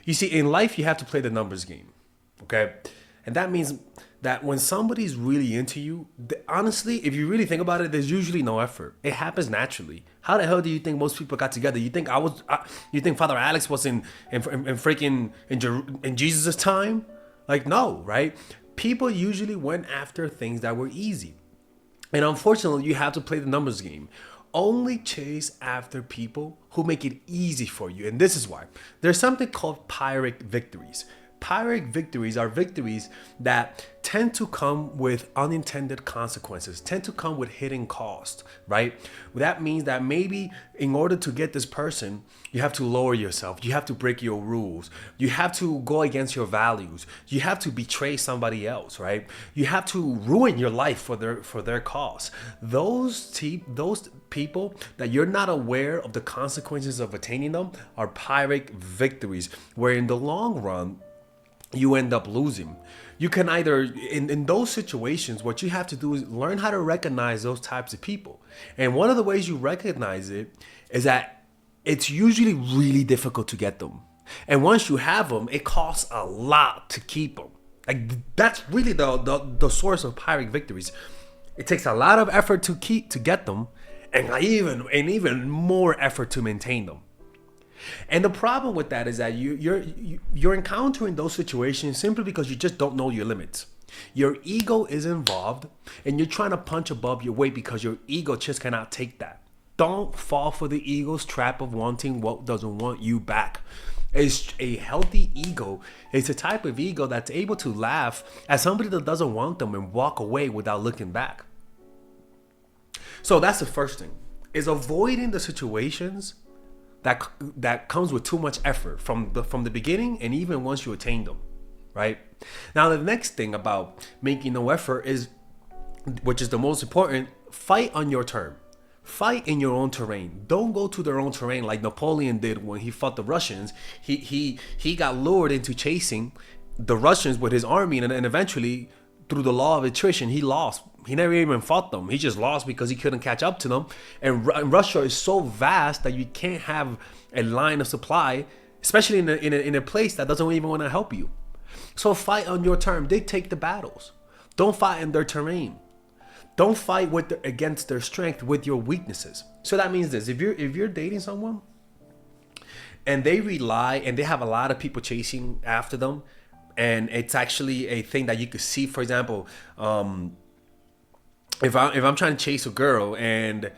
You see, in life, you have to play the numbers game. Okay. And that means that when somebody's really into you, honestly, if you really think about it, there's usually no effort. It happens naturally. How the hell do you think most people got together? You think you think Father Alex was in Jesus' time? Like, no, right? People usually went after things that were easy. And unfortunately, you have to play the numbers game. Only chase after people who make it easy for you. And this is why. There's something called Pyrrhic victories. Pyrrhic victories are victories that tend to come with unintended consequences, tend to come with hidden cost, right? That means that maybe in order to get this person, you have to lower yourself, you have to break your rules, you have to go against your values, you have to betray somebody else, right? You have to ruin your life for their cause. Those people that you're not aware of the consequences of attaining them are Pyrrhic victories, where in the long run, you end up losing. You can either, in those situations, what you have to do is learn how to recognize those types of people. And one of the ways you recognize it is that it's usually really difficult to get them. And once you have them, it costs a lot to keep them. Like, that's really the source of Pyrrhic victories. It takes a lot of effort to get them, and even more effort to maintain them. And the problem with that is that you're encountering those situations simply because you just don't know your limits. Your ego is involved, and you're trying to punch above your weight because your ego just cannot take that. Don't fall for the ego's trap of wanting what doesn't want you back. It's a healthy ego. It's a type of ego that's able to laugh at somebody that doesn't want them and walk away without looking back. So that's the first thing, is avoiding the situations that comes with too much effort from the beginning, and even once you attain them, right? Now, the next thing about making no effort is, which is the most important, fight on your term. Fight in your own terrain. Don't go to their own terrain like Napoleon did when he fought the Russians. He got lured into chasing the Russians with his army, and eventually, through the law of attrition, he lost. He never even fought them. He just lost because he couldn't catch up to them. And Russia is so vast that you can't have a line of supply, especially in a place that doesn't even want to help you. So fight on your term. They take the battles. Don't fight in their terrain. Don't fight against their strength with your weaknesses. So that means this: if you're dating someone and they rely and they have a lot of people chasing after them, and it's actually a thing that you could see, for example, if I'm trying to chase a girl and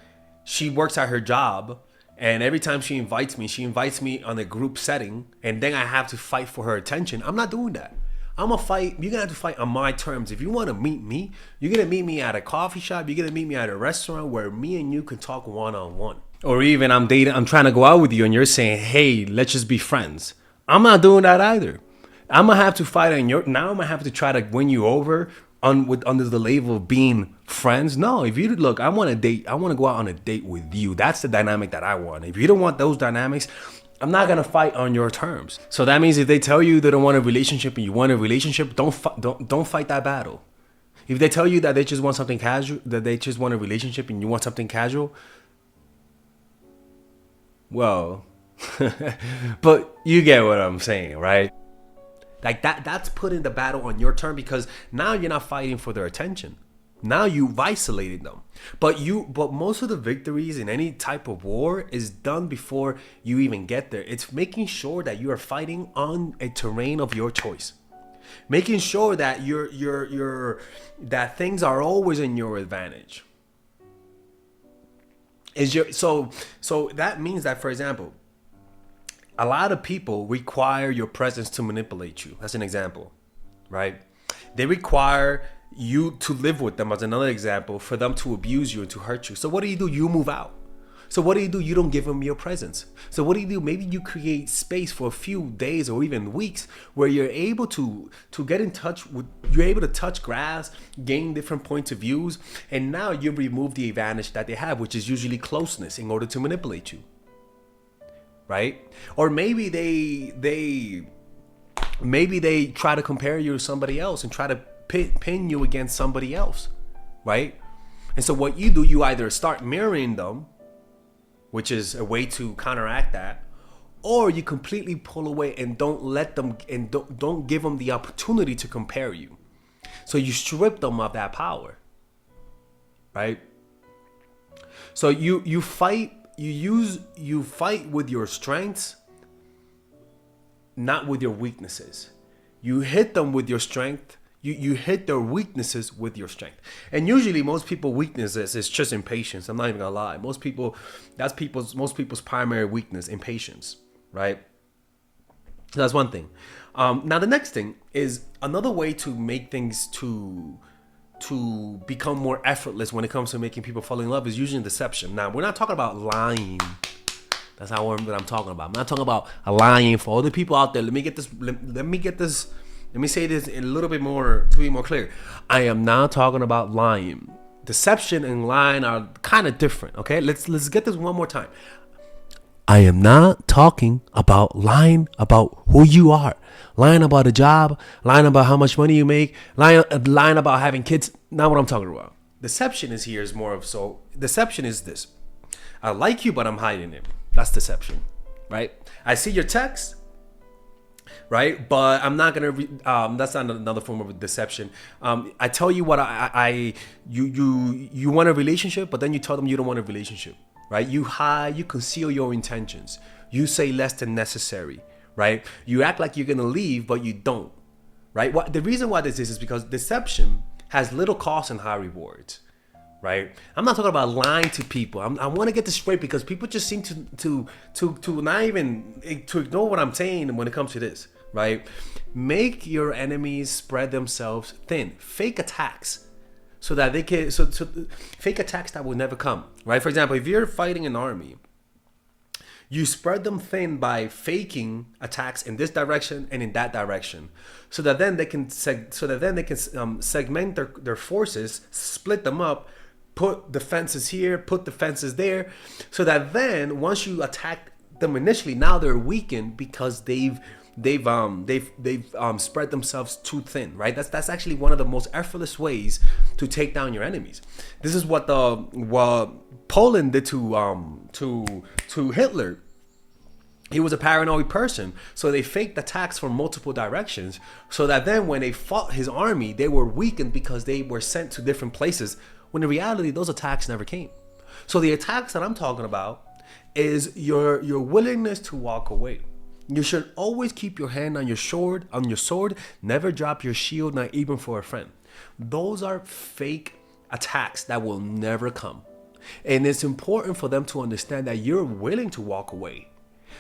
she works at her job, and every time she invites me on a group setting, and then I have to fight for her attention, I'm not doing that. I'm gonna fight. You're gonna have to fight on my terms. If you want to meet me, you're gonna meet me at a coffee shop. You're gonna meet me at a restaurant where me and you can talk one-on-one. Or even I'm trying to go out with you, and you're saying, "Hey, let's just be friends." I'm not doing that either. I'm gonna have to fight on your. Now I'm gonna have to try to win you over under the label of being friends. No, if you look, I want to date. I want to go out on a date with you. That's the dynamic that I want. If you don't want those dynamics, I'm not gonna fight on your terms. So that means if they tell you they don't want a relationship and you want a relationship, don't fight that battle. If they tell you that they just want something casual, that they just want a relationship and you want something casual, well, but you get what I'm saying, right? Like that's putting the battle on your turn, because now you're not fighting for their attention. Now you've isolated them. But most of the victories in any type of war is done before you even get there. It's making sure that you are fighting on a terrain of your choice. Making sure that that things are always in your advantage. So that means that, for example, a lot of people require your presence to manipulate you. That's an example, right? They require you to live with them, as another example, for them to abuse you and to hurt you. So what do? You move out. So what do? You don't give them your presence. So what do? Maybe you create space for a few days or even weeks where you're able to get in touch with, you're able to touch grass, gain different points of views, and now you remove the advantage that they have, which is usually closeness, in order to manipulate you. Right? Or maybe they try to compare you to somebody else and try to pin you against somebody else, right? And so what you do, you either start mirroring them, which is a way to counteract that, or you completely pull away and don't let them and don't give them the opportunity to compare you. So you strip them of that power, right? So you fight you fight with your strengths, not with your weaknesses. You hit them with your strength. You hit their weaknesses with your strength. And usually most people weaknesses is just impatience. I'm not even gonna lie. Most people's primary weakness, impatience, right? So that's one thing. Now the next thing is another way to make things to become more effortless when it comes to making people fall in love is using deception. Now we're not talking about lying. That's not what I'm talking about. I'm not talking about lying. For all the people out there, let me say this a little bit more to be more clear. I am not talking about lying. Deception and lying are kind of different. Okay, let's get this one more time. I am not talking about lying about who you are, lying about a job, lying about how much money you make, lying about having kids. Not what I'm talking about. Deception is more of deception is this. I like you, but I'm hiding it. That's deception, right? I see your text, right? But I'm not gonna. That's not another form of deception. I tell you what you want a relationship, but then you tell them you don't want a relationship, right? You hide, you conceal your intentions. You say less than necessary, right? You act like you're gonna leave, but you don't, right? The reason why this is because deception has little cost and high rewards. Right, I'm not talking about lying to people. I want to get this straight because people just seem to not even to ignore what I'm saying when it comes to this. Right, make your enemies spread themselves thin. Fake attacks, so that they can fake attacks that will never come. Right, for example, if you're fighting an army, you spread them thin by faking attacks in this direction and in that direction, so that then they can segment their forces, split them up. Put defenses here, put defenses there, so that then once you attack them initially, now they're weakened because they've spread themselves too thin, right? That's actually one of the most effortless ways to take down your enemies. This is what Poland did to Hitler. He was a paranoid person, so they faked attacks from multiple directions, so that then when they fought his army, they were weakened because they were sent to different places. When in reality, those attacks never came. So the attacks that I'm talking about is your willingness to walk away. You should always keep your hand on your sword, never drop your shield, not even for a friend. Those are fake attacks that will never come. And it's important for them to understand that you're willing to walk away,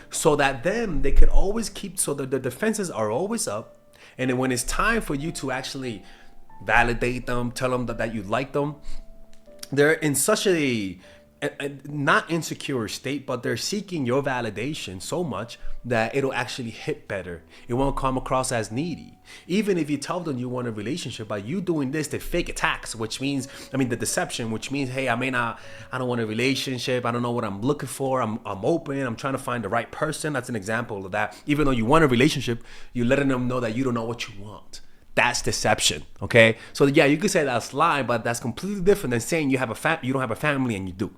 so that then they can always so that the defenses are always up. And then when it's time for you to actually validate them, tell them that you like them, they're in such a not insecure state, but they're seeking your validation so much that it'll actually hit better. It won't come across as needy. Even if you tell them you want a relationship, by you doing this, the fake attacks, the deception, which means, hey, I don't want a relationship. I don't know what I'm looking for. I'm open. I'm trying to find the right person. That's an example of that. Even though you want a relationship, you're letting them know that you don't know what you want. That's deception, okay? So yeah, you could say that's lying, but that's completely different than saying you don't have a family and you do,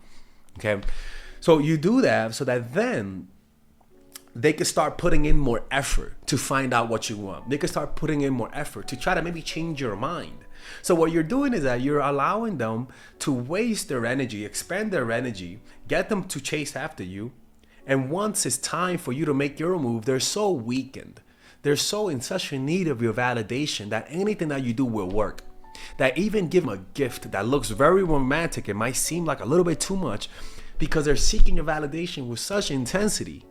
okay? So you do that so that then they can start putting in more effort to find out what you want. They can start putting in more effort to try to maybe change your mind. So what you're doing is that you're allowing them to waste their energy, expend their energy, get them to chase after you, and once it's time for you to make your move, they're so weakened. They're so in such a need of your validation that anything that you do will work. That even give them a gift that looks very romantic, it might seem like a little bit too much, because they're seeking your validation with such intensity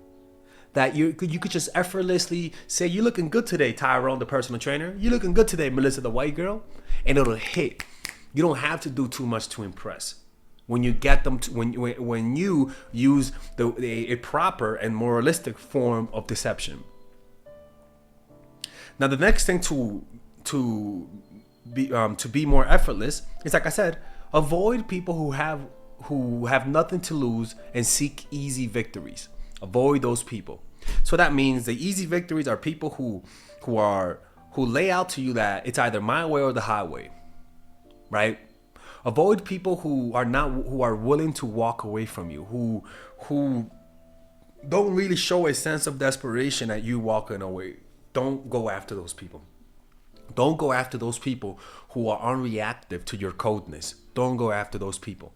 that you could just effortlessly say, "You're looking good today, Tyrone, the personal trainer. You're looking good today, Melissa, the white girl," and it'll hit. You don't have to do too much to impress. When you get them to, when you use a proper and moralistic form of deception. Now, the next thing to be more effortless is, like I said, avoid people who have nothing to lose and seek easy victories. Avoid those people. So that means the easy victories are people who lay out to you that it's either my way or the highway, right? Avoid people who are willing to walk away from you, who don't really show a sense of desperation at you walking away. Don't go after those people. Don't go after those people who are unreactive to your coldness. Don't go after those people.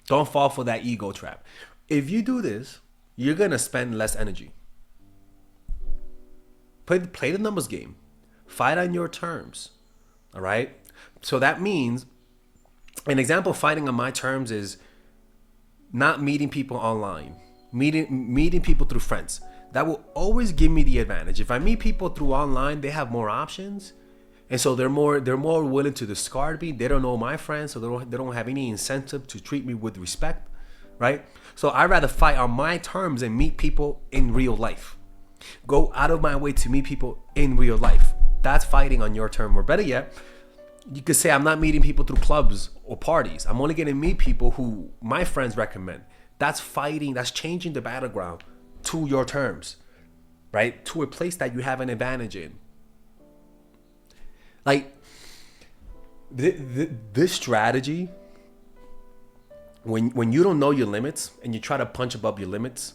Don't fall for that ego trap. If you do this, you're going to spend less energy. Play the numbers game. Fight on your terms. All right? So that means an example of fighting on my terms is not meeting people online, meeting people through friends. That will always give me the advantage. If I meet people through online, they have more options, and so they're more willing to discard me. They don't know my friends, so they don't have any incentive to treat me with respect, right? So I'd rather fight on my terms and meet people in real life. Go out of my way to meet people in real life. That's fighting on your term. Or better yet, you could say I'm not meeting people through clubs or parties. I'm only going to meet people who my friends recommend. That's fighting. That's changing the battleground to your terms, right? To a place that you have an advantage in. Like this strategy, when you don't know your limits and you try to punch above your limits,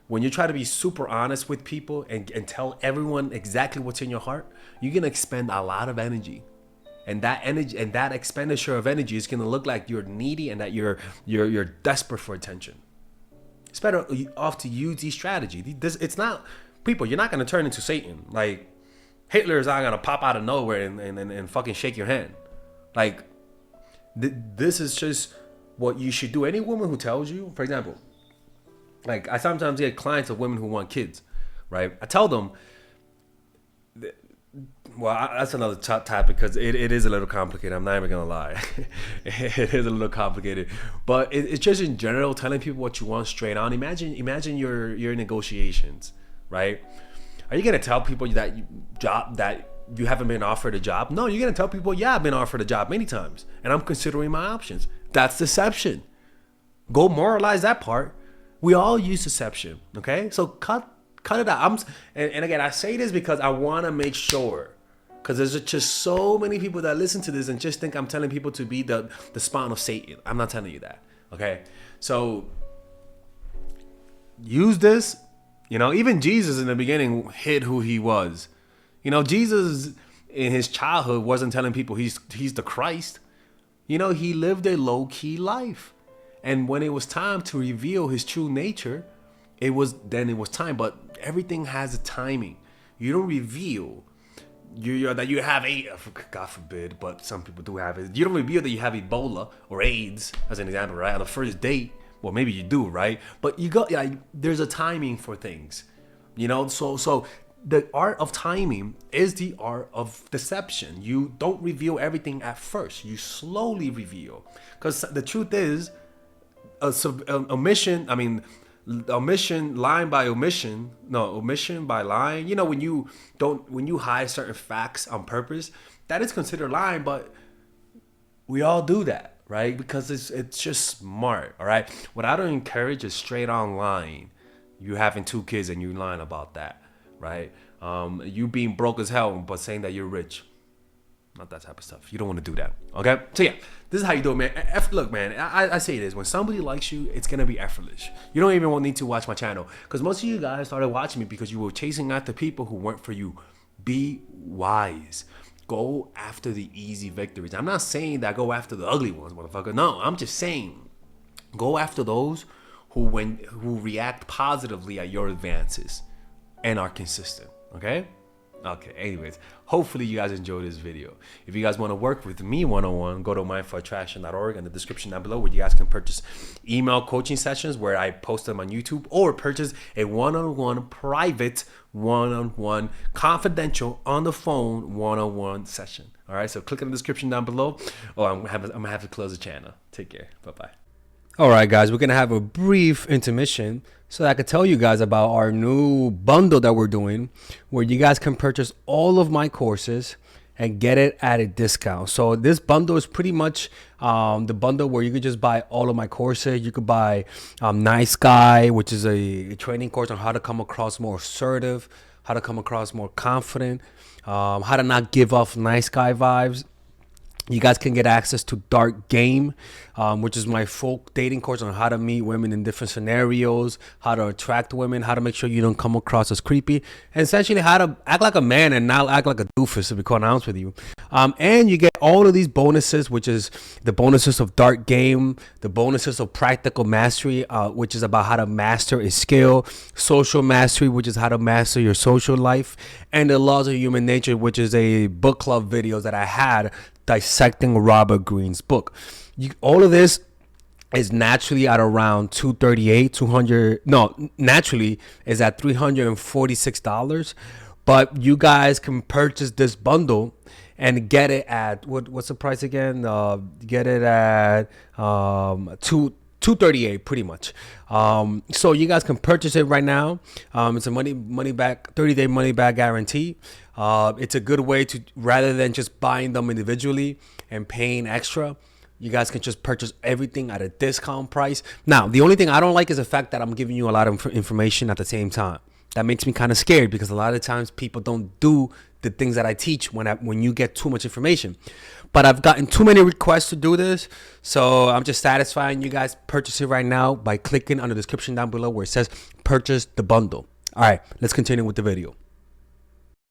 when you try to be super honest with people and tell everyone exactly what's in your heart, you're going to expend a lot of energy. And that energy and that expenditure of energy is going to look like you're needy and that you're desperate for attention. It's better off to use these strategy. It's not, people, you're not going to turn into Satan. Like, Hitler is not going to pop out of nowhere and fucking shake your hand. Like, this is just what you should do. Any woman who tells you, for example, like I sometimes get clients of women who want kids, right? I tell them, well, that's another topic because it is a little complicated. I'm not even gonna lie. It is a little complicated, but it's just in general telling people what you want straight on. Imagine your negotiations, right? Are you gonna tell people that you haven't been offered a job? No, you're gonna tell people, yeah, I've been offered a job many times, and I'm considering my options. That's deception. Go moralize that part. We all use deception, okay? So cut it out. And again, I say this because I want to make sure, because there's just so many people that listen to this and just think I'm telling people to be the spawn of Satan. I'm not telling you that, okay? So use this. You know, even Jesus in the beginning hid who he was. You know, Jesus in his childhood wasn't telling people he's the Christ. You know, he lived a low-key life. And when it was time to reveal his true nature, it was time. But everything has a timing. You don't reveal that you have God forbid, but some people do have it. You don't reveal that you have Ebola or AIDS, as an example, right? On the first date. Well, maybe you do, right? But there's a timing for things, you know? So the art of timing is the art of deception. You don't reveal everything at first. You slowly reveal. Because the truth is, omission lying by omission, no, omission by lying. You know, when you hide certain facts on purpose, that is considered lying, but we all do that, right? Because it's just smart, all right? What I don't encourage is straight on lying. You having 2 kids and you lying about that, right? You being broke as hell but saying that you're rich. Not that type of stuff. You don't want to do that. Okay? So yeah, this is how you do it, man. Look, man, I say this. When somebody likes you, it's going to be effortless. You don't even need to watch my channel. Because most of you guys started watching me because you were chasing after people who weren't for you. Be wise. Go after the easy victories. I'm not saying that go after the ugly ones, motherfucker. No, I'm just saying go after those who react positively at your advances and are consistent. Okay? Okay, anyways, hopefully you guys enjoyed this video. If you guys want to work with me one-on-one, go to mindforattraction.org in the description down below where you guys can purchase email coaching sessions where I post them on YouTube, or purchase a one-on-one private, one-on-one confidential on the phone one-on-one session. All right, so click in the description down below. Oh, I'm gonna have to close the channel. Take care. Bye-bye. All right, guys, we're going to have a brief intermission so that I could tell you guys about our new bundle that we're doing where you guys can purchase all of my courses and get it at a discount. So this bundle is pretty much the bundle where you could just buy all of my courses. You could buy Nice Guy, which is a training course on how to come across more assertive, how to come across more confident, how to not give off nice guy vibes. You guys can get access to Dark Game, which is my full dating course on how to meet women in different scenarios, how to attract women, how to make sure you don't come across as creepy, and essentially how to act like a man and not act like a doofus, to be quite honest with you. And you get all of these bonuses, which is the bonuses of Dark Game, the bonuses of Practical Mastery, which is about how to master a skill, Social Mastery, which is how to master your social life, and the Laws of Human Nature, which is a book club videos that I had dissecting Robert Greene's book. All of this is naturally at around 238 200 no naturally is at $346, but you guys can purchase this bundle and get it at what's the price again? Get it at 238 pretty much. So you guys can purchase it right now. It's a money back 30-day money back guarantee. It's a good way to, rather than just buying them individually and paying extra, you guys can just purchase everything at a discount price. Now, the only thing I don't like is the fact that I'm giving you a lot of information at the same time. That makes me kind of scared, because a lot of times people don't do the things that I teach when you get too much information. But I've gotten too many requests to do this, so I'm just satisfying you guys. Purchase it right now by clicking on the description down below where it says purchase the bundle. All right, let's continue with the video.